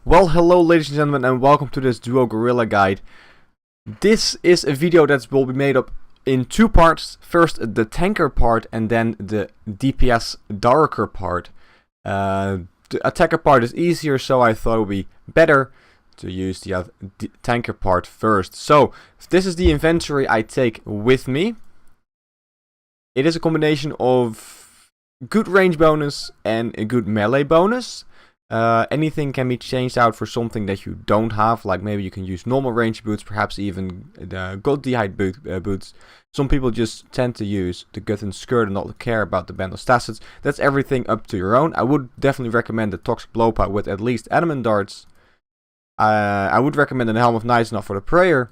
Well, hello ladies and gentlemen, and welcome to this duo gorilla guide. This is a video that will be made up in two parts. First the tanker part and then the DPS darker part. The attacker part is easier, so I thought it would be better to use the tanker part first. So, this is the inventory I take with me. It is a combination of good range bonus and a good melee bonus. Anything can be changed out for something that you don't have, like maybe you can use normal range boots, perhaps even the gold height boots. Some people just tend to use the gut and skirt and not care about the band of stats. That's everything up to your own. I would definitely recommend the toxic blowpipe with at least adamant darts. I would recommend the helm of knights, not for the prayer.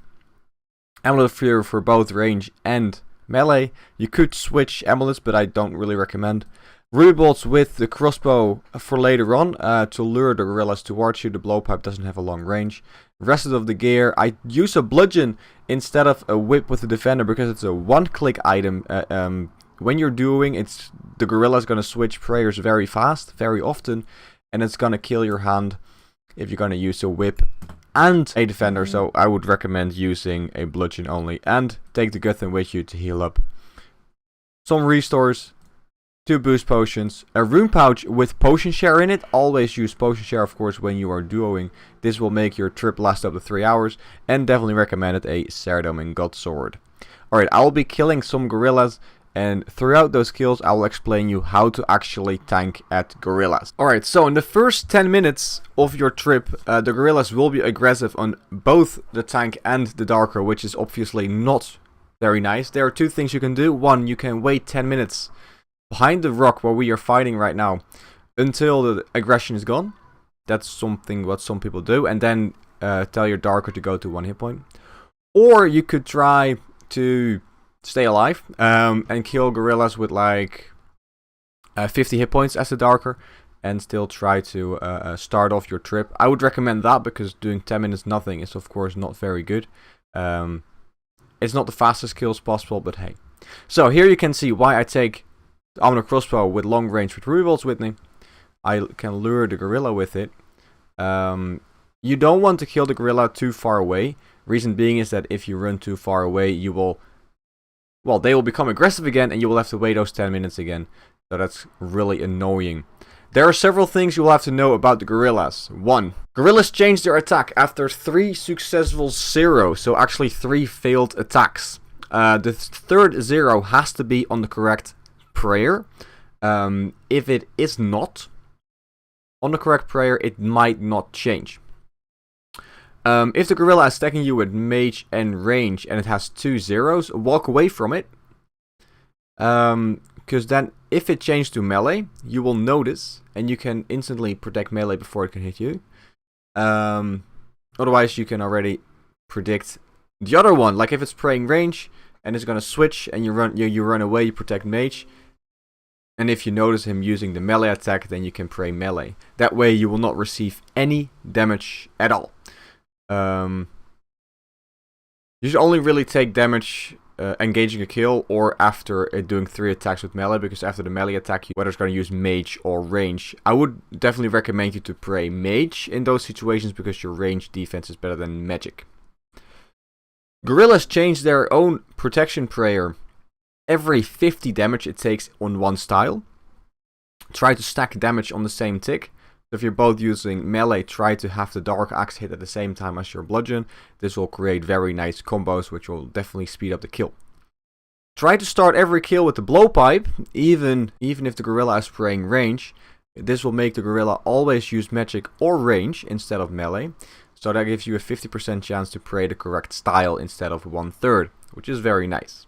Amulet of fear for both range and melee. You could switch amulets, but I don't really recommend. Ruby bolts with the crossbow for later on to lure the gorillas towards you. The blowpipe doesn't have a long range. Rest of the gear, I use a bludgeon instead of a whip with the defender because it's a one-click item. When you're doing it, the gorilla's gonna switch prayers very fast, very often, and it's gonna kill your hand if you're gonna use a whip and a defender. So I would recommend using a bludgeon only, and take the Guthun with you to heal up. Some restores. 2 boost potions, a rune pouch with potion share in it. Always use potion share, of course, when you are duoing. This will make your trip last up to 3 hours, and definitely recommended a Serdom and God Sword. Alright, I will be killing some gorillas, and throughout those kills I will explain you how to actually tank at gorillas. Alright, so in the first 10 minutes of your trip, the gorillas will be aggressive on both the tank and the darker, which is obviously not very nice. There are 2 things you can do. One, you can wait 10 minutes behind the rock where we are fighting right now until the aggression is gone. That's something what some people do, and then tell your darker to go to 1 hit point. Or you could try to stay alive and kill gorillas with like 50 hit points as the darker, and still try to start off your trip. I would recommend that because doing 10 minutes nothing is of course not very good. It's not the fastest kills possible, but hey. So here you can see why I take I'm on a crossbow with long range with ruby bolts with me. I can lure the gorilla with it. You don't want to kill the gorilla too far away. Reason being is that if you run too far away, you will... well, they will become aggressive again and you will have to wait those 10 minutes again. So that's really annoying. There are several things you will have to know about the gorillas. 1. Gorillas change their attack after 3 successful zeros. So actually 3 failed attacks. The third 0 has to be on the correct prayer. If it is not on the correct prayer, it might not change. If the gorilla is stacking you with mage and range and it has 2 zeros, walk away from it. Because then if it changes to melee, you will notice and you can instantly protect melee before it can hit you. Otherwise you can already predict the other one, like if it's praying range and it's gonna switch and you run away, you protect mage. And if you notice him using the melee attack, then you can pray melee. That way you will not receive any damage at all. You should only really take damage engaging a kill or after doing 3 attacks with melee, because after the melee attack, whether it's going to use mage or range, I would definitely recommend you to pray mage in those situations because your range defense is better than magic. Gorillas change their own protection prayer every 50 damage it takes on one style. Try to stack damage on the same tick. So if you're both using melee, try to have the dark axe hit at the same time as your bludgeon. This will create very nice combos, which will definitely speed up the kill. Try to start every kill with the blowpipe, even if the gorilla is praying range. This will make the gorilla always use magic or range instead of melee. So that gives you a 50% chance to pray the correct style instead of 1/3, which is very nice.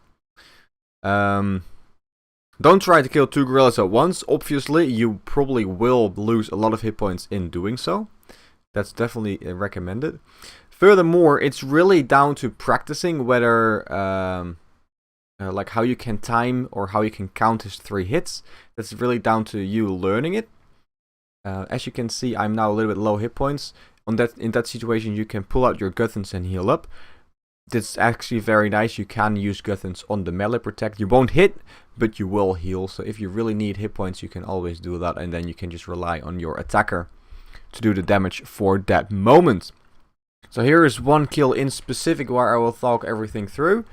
Don't try to kill 2 gorillas at once. Obviously, you probably will lose a lot of hit points in doing so. That's definitely recommended. Furthermore, it's really down to practicing whether, like how you can time or how you can count his 3 hits. That's really down to you learning it. As you can see, I'm now a little bit low hit points. In that situation, you can pull out your Guthuns and heal up. This is actually very nice. You can use Guthuns on the melee protect. You won't hit, but you will heal. So if you really need hit points, you can always do that. And then you can just rely on your attacker to do the damage for that moment. So here is one kill in specific where I will talk everything through.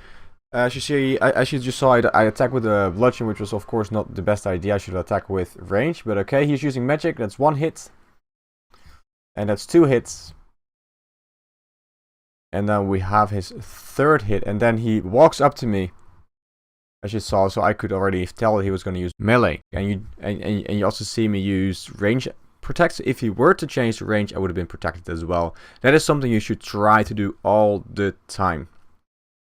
As you see, as you just saw, I attacked with a bludgeon, which was of course not the best idea. I should attack with range, but okay, he's using magic. That's 1 hit. And that's 2 hits. And then we have his 3rd hit, and then he walks up to me, as you saw, so I could already tell that he was going to use melee. And you also see me use range protect. So if he were to change the range, I would have been protected as well. That is something you should try to do all the time.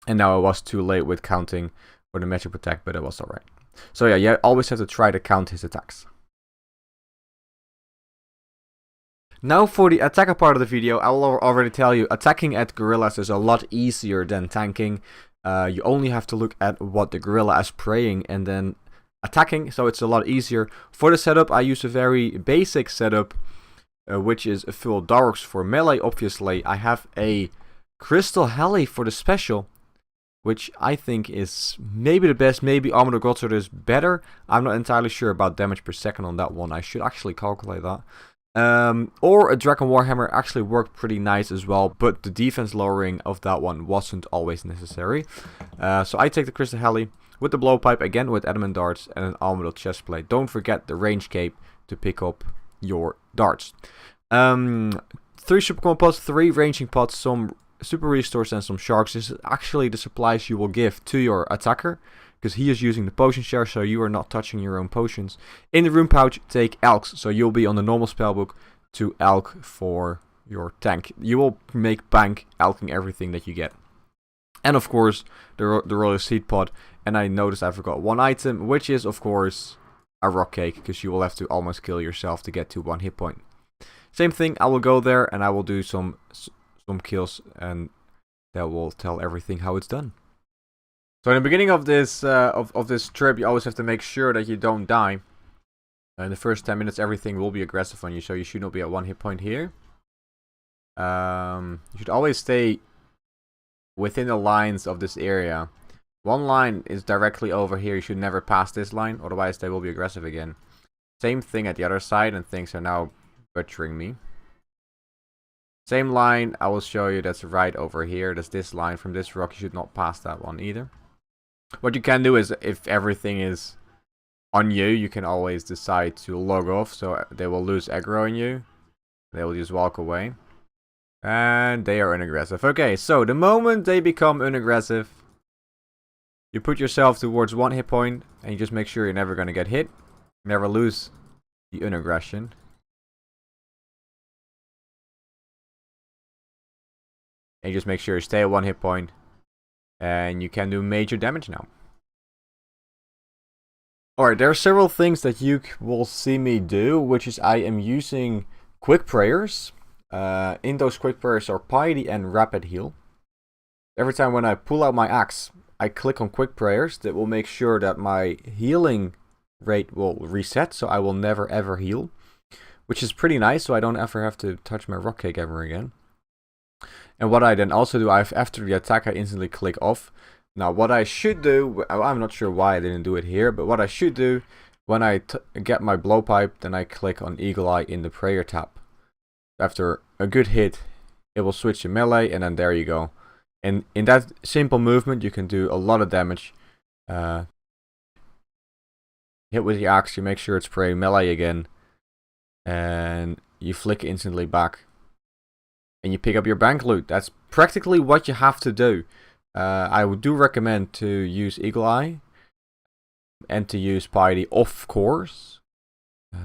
And now I was too late with counting for the magic protect, but it was alright. So yeah, you always have to try to count his attacks. Now for the attacker part of the video, I will already tell you, attacking at gorillas is a lot easier than tanking. You only have to look at what the gorilla is praying and then attacking, so it's a lot easier. For the setup, I use a very basic setup, which is a full Dharoks for melee, obviously. I have a Crystal Heli for the special, which I think is maybe the best. Maybe Armored Godsword is better. I'm not entirely sure about damage per second on that one. I should actually calculate that. Or a Dragon Warhammer actually worked pretty nice as well, but the defense lowering of that one wasn't always necessary. So I take the Crystal Heli with the blowpipe, again with adamant darts and an armored chestplate. Don't forget the range cape to pick up your darts. 3 super common pots, 3 ranging pots, some super restores and some sharks. This is actually the supplies you will give to your attacker, because he is using the potion share, so you are not touching your own potions. In the rune pouch, take Elks, so you'll be on the normal spellbook to Elk for your tank. You will make bank elking everything that you get. And of course, the royal seed pod. And I noticed I forgot one item, which is of course a rock cake, because you will have to almost kill yourself to get to 1 hit point. Same thing, I will go there and I will do some kills, and that will tell everything how it's done. So in the beginning of this this trip, you always have to make sure that you don't die. In the first 10 minutes, everything will be aggressive on you, so you should not be at 1 hit point here. You should always stay within the lines of this area. One line is directly over here. You should never pass this line, otherwise they will be aggressive again. Same thing at the other side, and things are now butchering me. Same line, I will show you, that's right over here. That's this line from this rock. You should not pass that one either. What you can do is, if everything is on you, you can always decide to log off, so they will lose aggro on you. They will just walk away. And they are unaggressive. Okay, so the moment they become unaggressive, you put yourself towards 1 hit point, and you just make sure you're never going to get hit. Never lose the unaggression. And you just make sure you stay at 1 hit point, and you can do major damage now. Alright, there are several things that you will see me do, which is I am using quick prayers. In those quick prayers are piety and rapid heal. Every time when I pull out my axe, I click on quick prayers. That will make sure that my healing rate will reset, so I will never ever heal, which is pretty nice, so I don't ever have to touch my rock cake ever again. And what I then also do, after the attack, I instantly click off. Now what I should do, I'm not sure why I didn't do it here, but what I should do, when I get my blowpipe, then I click on Eagle Eye in the prayer tab. After a good hit, it will switch to melee, and then there you go. And in that simple movement, you can do a lot of damage. Hit with the axe, you make sure it's praying melee again, and you flick instantly back. And you pick up your bank loot. That's practically what you have to do. I do recommend to use Eagle Eye and to use Piety, of course.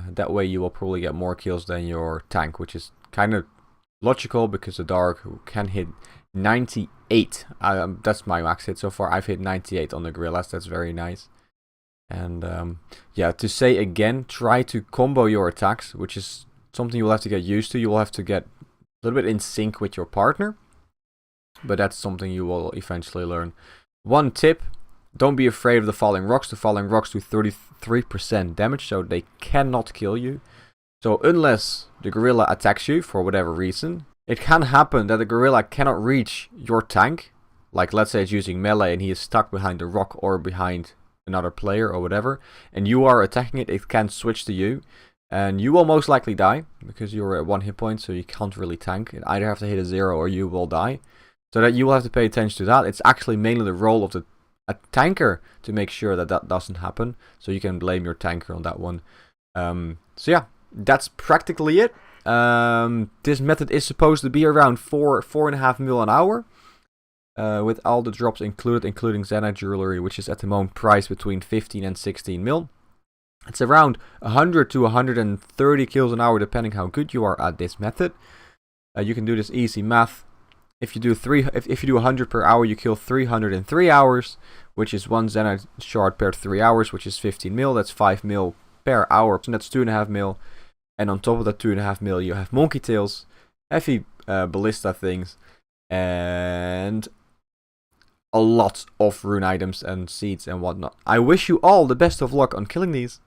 That way you will probably get more kills than your tank, which is kind of logical because the Dark can hit 98. That's my max hit so far. I've hit 98 on the gorillas. That's very nice. And yeah, to say again, try to combo your attacks, which is something you'll have to get used to. You will have to get a little bit in sync with your partner, but that's something you will eventually learn. One tip, don't be afraid of the falling rocks. The falling rocks do 33% damage, so they cannot kill you. So unless the gorilla attacks you for whatever reason, it can happen that the gorilla cannot reach your tank. Like let's say it's using melee and he is stuck behind a rock or behind another player or whatever, and you are attacking it, it can switch to you. And you will most likely die, because you're at 1 hit point, so you can't really tank. You either have to hit a 0 or you will die. So that you will have to pay attention to that. It's actually mainly the role of a tanker to make sure that that doesn't happen. So you can blame your tanker on that one. So yeah, that's practically it. This method is supposed to be around 4.5 mil an hour. With all the drops included, including Zenite jewelry, which is at the moment priced between 15 and 16 mil. It's around 100 to 130 kills an hour, depending how good you are at this method. You can do this easy math. If you do if you do 100 per hour, you kill 300 in 3 hours, which is 1 Zenite shard per 3 hours, which is 15 mil. That's 5 mil per hour, so that's 2.5 mil. And on top of that 2.5 mil, you have monkey tails, heavy ballista things, and a lot of rune items and seeds and whatnot. I wish you all the best of luck on killing these.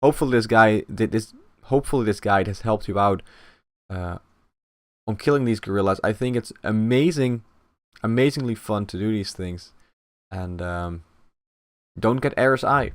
Hopefully this guide has helped you out on killing these gorillas. I think it's amazingly fun to do these things. And don't get RSI.